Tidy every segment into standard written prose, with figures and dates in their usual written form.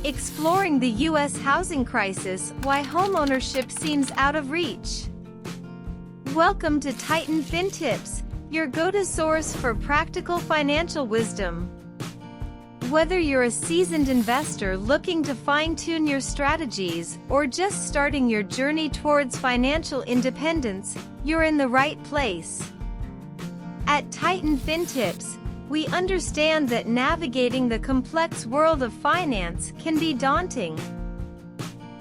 Exploring the U.S. housing crisis, why homeownership seems out of reach. Welcome to Titan FinTips, your go-to source for practical financial wisdom. Whether you're a seasoned investor looking to fine-tune your strategies or just starting your journey towards financial independence, you're in the right place. At Titan FinTips, we understand that navigating the complex world of finance can be daunting.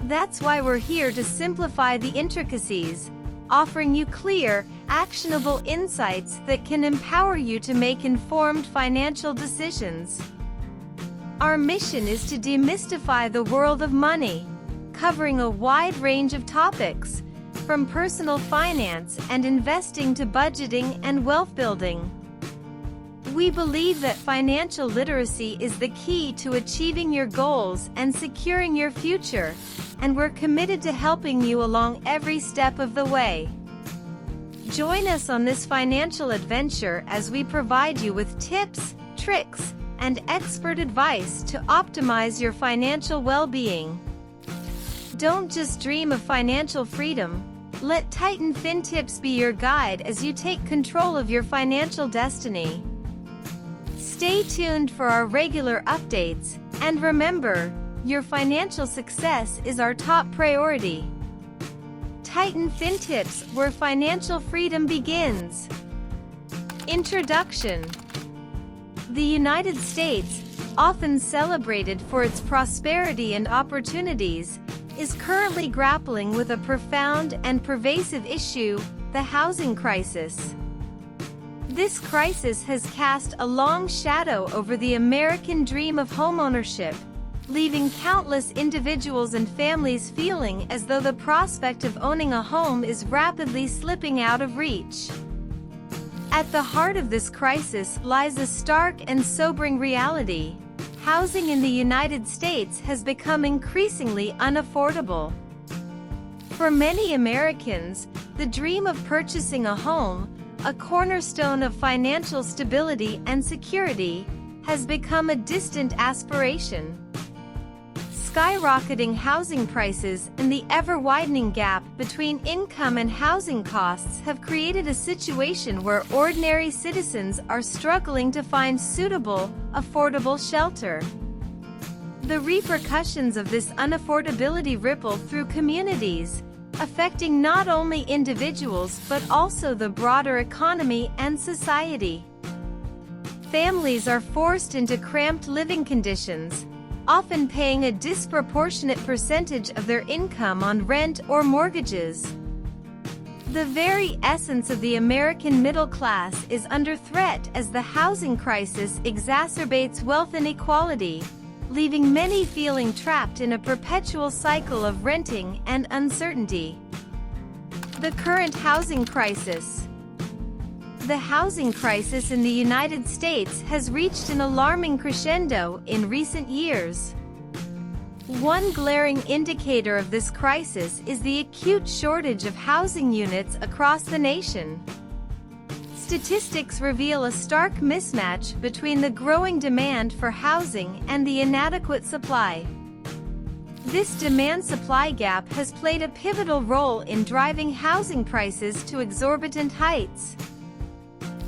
That's why we're here to simplify the intricacies, offering you clear, actionable insights that can empower you to make informed financial decisions. Our mission is to demystify the world of money, covering a wide range of topics, from personal finance and investing to budgeting and wealth building. We believe that financial literacy is the key to achieving your goals and securing your future, and we're committed to helping you along every step of the way. Join us on this financial adventure as we provide you with tips, tricks, and expert advice to optimize your financial well-being. Don't just dream of financial freedom. Let Titan FinTips be your guide as you take control of your financial destiny. Stay tuned for our regular updates, and remember, your financial success is our top priority. Titan FinTips, where financial freedom begins. Introduction. The United States, often celebrated for its prosperity and opportunities, is currently grappling with a profound and pervasive issue, the housing crisis. This crisis has cast a long shadow over the American dream of homeownership, leaving countless individuals and families feeling as though the prospect of owning a home is rapidly slipping out of reach. At the heart of this crisis lies a stark and sobering reality. Housing in the United States has become increasingly unaffordable. For many Americans, the dream of purchasing a home, a cornerstone of financial stability and security, has become a distant aspiration. Skyrocketing housing prices and the ever-widening gap between income and housing costs have created a situation where ordinary citizens are struggling to find suitable, affordable shelter. The repercussions of this unaffordability ripple through communities, affecting not only individuals but also the broader economy and society. Families are forced into cramped living conditions, often paying a disproportionate percentage of their income on rent or mortgages. The very essence of the American middle class is under threat as the housing crisis exacerbates wealth inequality, leaving many feeling trapped in a perpetual cycle of renting and uncertainty. The current housing crisis. The housing crisis in the United States has reached an alarming crescendo in recent years. One glaring indicator of this crisis is the acute shortage of housing units across the nation. Statistics reveal a stark mismatch between the growing demand for housing and the inadequate supply. This demand-supply gap has played a pivotal role in driving housing prices to exorbitant heights.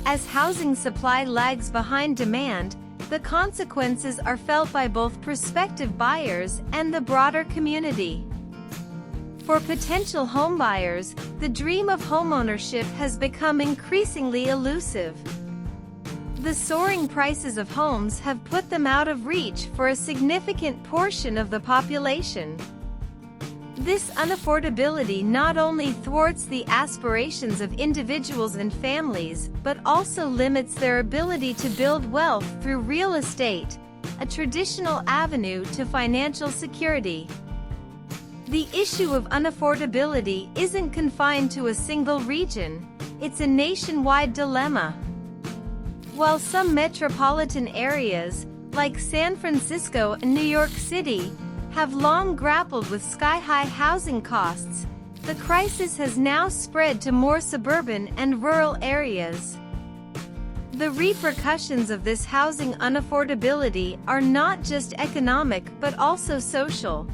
As housing supply lags behind demand, the consequences are felt by both prospective buyers and the broader community. For potential homebuyers, the dream of homeownership has become increasingly elusive. The soaring prices of homes have put them out of reach for a significant portion of the population. This unaffordability not only thwarts the aspirations of individuals and families, but also limits their ability to build wealth through real estate, a traditional avenue to financial security. The issue of unaffordability isn't confined to a single region, it's a nationwide dilemma. While some metropolitan areas, like San Francisco and New York City, have long grappled with sky-high housing costs, the crisis has now spread to more suburban and rural areas. The repercussions of this housing unaffordability are not just economic but also social,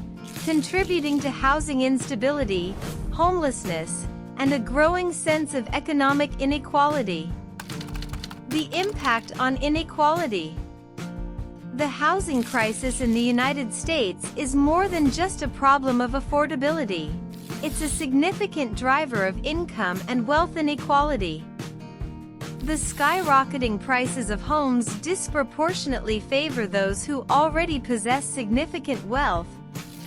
contributing to housing instability, homelessness, and a growing sense of economic inequality. The impact on inequality. The housing crisis in the United States is more than just a problem of affordability. It's a significant driver of income and wealth inequality. The skyrocketing prices of homes disproportionately favor those who already possess significant wealth,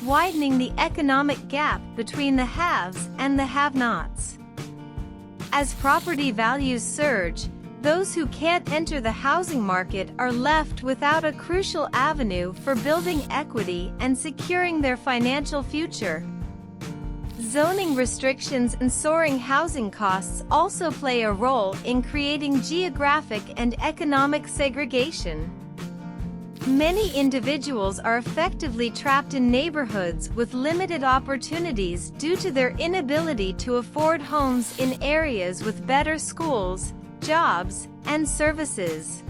widening the economic gap between the haves and the have-nots. As property values surge, those who can't enter the housing market are left without a crucial avenue for building equity and securing their financial future. Zoning restrictions and soaring housing costs also play a role in creating geographic and economic segregation. Many individuals are effectively trapped in neighborhoods with limited opportunities due to their inability to afford homes in areas with better schools, jobs, and services.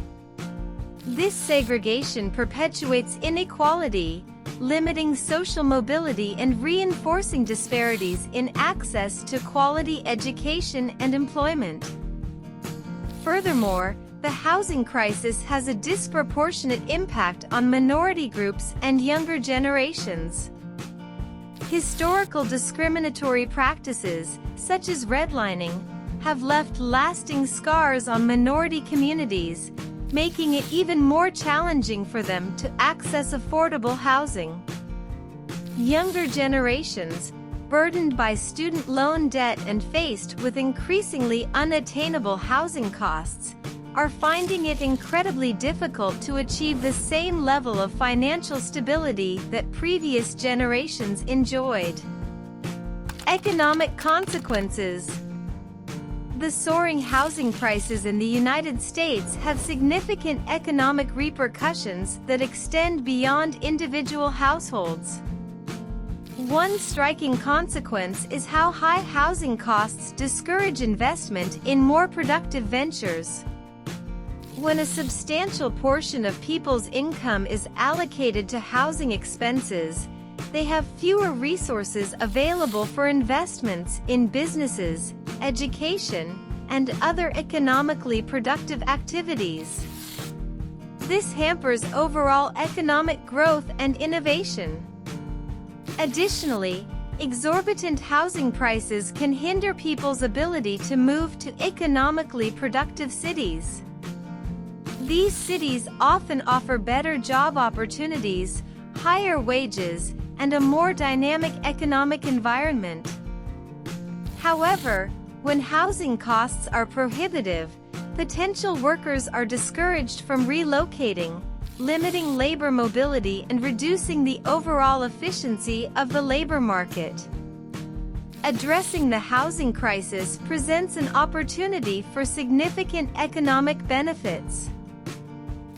This segregation perpetuates inequality, limiting social mobility and reinforcing disparities in access to quality education and employment. Furthermore, the housing crisis has a disproportionate impact on minority groups and younger generations. Historical discriminatory practices, such as redlining, have left lasting scars on minority communities, making it even more challenging for them to access affordable housing. Younger generations, burdened by student loan debt and faced with increasingly unattainable housing costs, are finding it incredibly difficult to achieve the same level of financial stability that previous generations enjoyed. Economic consequences. The soaring housing prices in the United States have significant economic repercussions that extend beyond individual households. One striking consequence is how high housing costs discourage investment in more productive ventures. When a substantial portion of people's income is allocated to housing expenses, they have fewer resources available for investments in businesses, education, and other economically productive activities. This hampers overall economic growth and innovation. Additionally, exorbitant housing prices can hinder people's ability to move to economically productive cities. These cities often offer better job opportunities, higher wages, and a more dynamic economic environment. However, when housing costs are prohibitive, potential workers are discouraged from relocating, limiting labor mobility and reducing the overall efficiency of the labor market. Addressing the housing crisis presents an opportunity for significant economic benefits.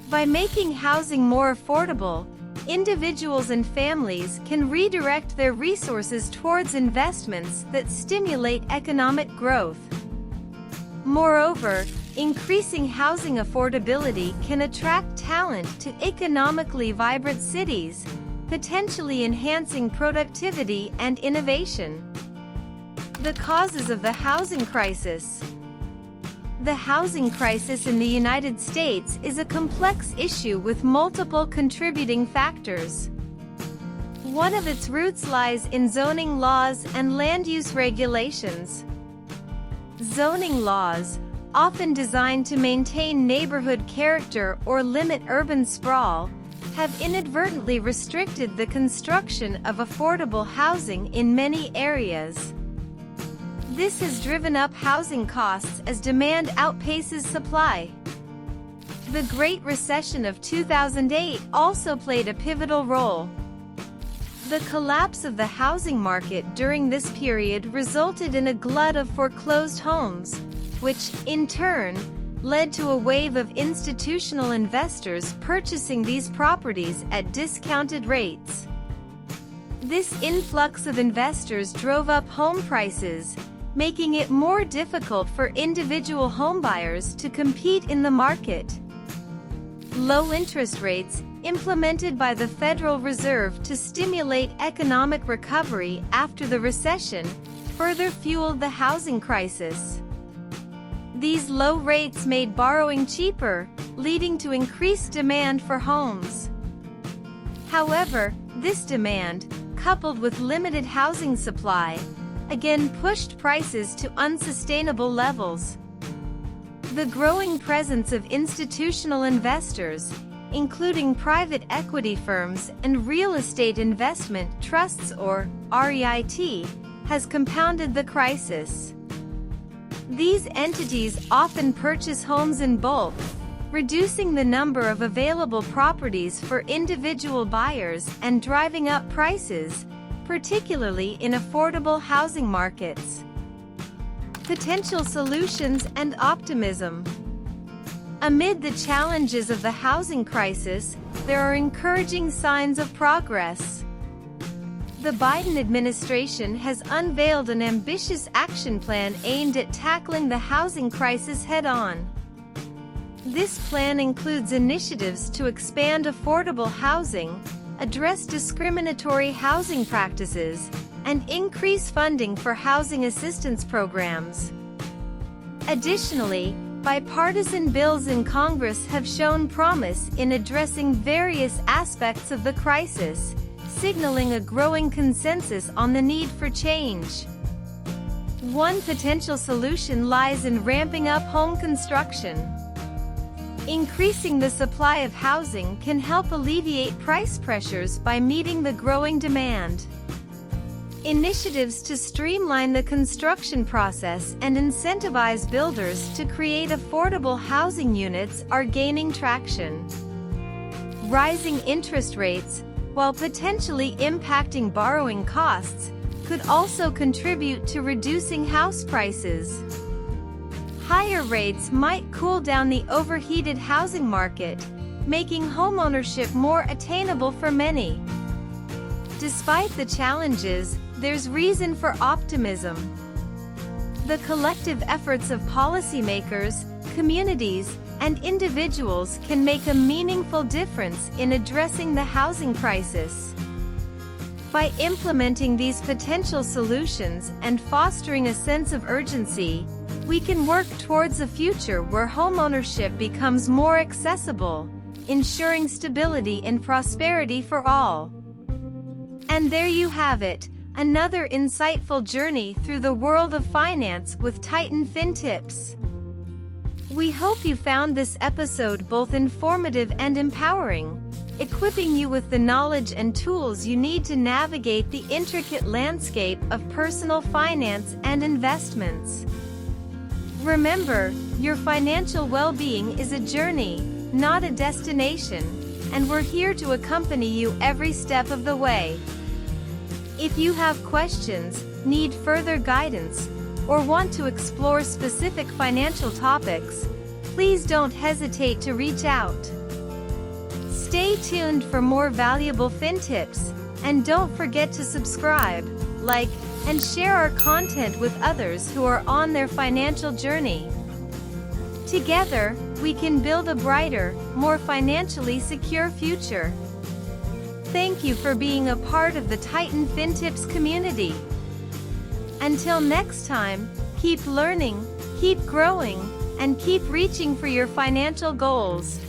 By making housing more affordable, individuals and families can redirect their resources towards investments that stimulate economic growth. Moreover, increasing housing affordability can attract talent to economically vibrant cities, potentially enhancing productivity and innovation. The causes of the housing crisis. The housing crisis in the United States is a complex issue with multiple contributing factors. One of its roots lies in zoning laws and land use regulations. Zoning laws, often designed to maintain neighborhood character or limit urban sprawl, have inadvertently restricted the construction of affordable housing in many areas. This has driven up housing costs as demand outpaces supply. The Great Recession of 2008 also played a pivotal role. The collapse of the housing market during this period resulted in a glut of foreclosed homes, which, in turn, led to a wave of institutional investors purchasing these properties at discounted rates. This influx of investors drove up home prices, making it more difficult for individual homebuyers to compete in the market. Low interest rates, implemented by the Federal Reserve to stimulate economic recovery after the recession, further fueled the housing crisis. These low rates made borrowing cheaper, leading to increased demand for homes. However, this demand, coupled with limited housing supply, again pushed prices to unsustainable levels. The growing presence of institutional investors, including private equity firms and real estate investment trusts or REIT, has compounded the crisis. These entities often purchase homes in bulk, reducing the number of available properties for individual buyers and driving up prices, particularly in affordable housing markets. Potential solutions and optimism. Amid the challenges of the housing crisis, there are encouraging signs of progress. The Biden administration has unveiled an ambitious action plan aimed at tackling the housing crisis head-on. This plan includes initiatives to expand affordable housing, address discriminatory housing practices, and increase funding for housing assistance programs. Additionally, bipartisan bills in Congress have shown promise in addressing various aspects of the crisis, signaling a growing consensus on the need for change. One potential solution lies in ramping up home construction. Increasing the supply of housing can help alleviate price pressures by meeting the growing demand. Initiatives to streamline the construction process and incentivize builders to create affordable housing units are gaining traction. Rising interest rates, while potentially impacting borrowing costs, could also contribute to reducing house prices. Higher rates might cool down the overheated housing market, making homeownership more attainable for many. Despite the challenges, there's reason for optimism. The collective efforts of policymakers, communities, and individuals can make a meaningful difference in addressing the housing crisis. By implementing these potential solutions and fostering a sense of urgency, we can work towards a future where homeownership becomes more accessible, ensuring stability and prosperity for all. And there you have it, another insightful journey through the world of finance with Titan FinTips. We hope you found this episode both informative and empowering, equipping you with the knowledge and tools you need to navigate the intricate landscape of personal finance and investments. Remember, your financial well-being is a journey, not a destination, and we're here to accompany you every step of the way. If you have questions, need further guidance, or want to explore specific financial topics, please don't hesitate to reach out. Stay tuned for more valuable FinTips, and don't forget to subscribe, like, and share our content with others who are on their financial journey. Together, we can build a brighter, more financially secure future. Thank you for being a part of the Titan FinTips community. Until next time, keep learning, keep growing, and keep reaching for your financial goals.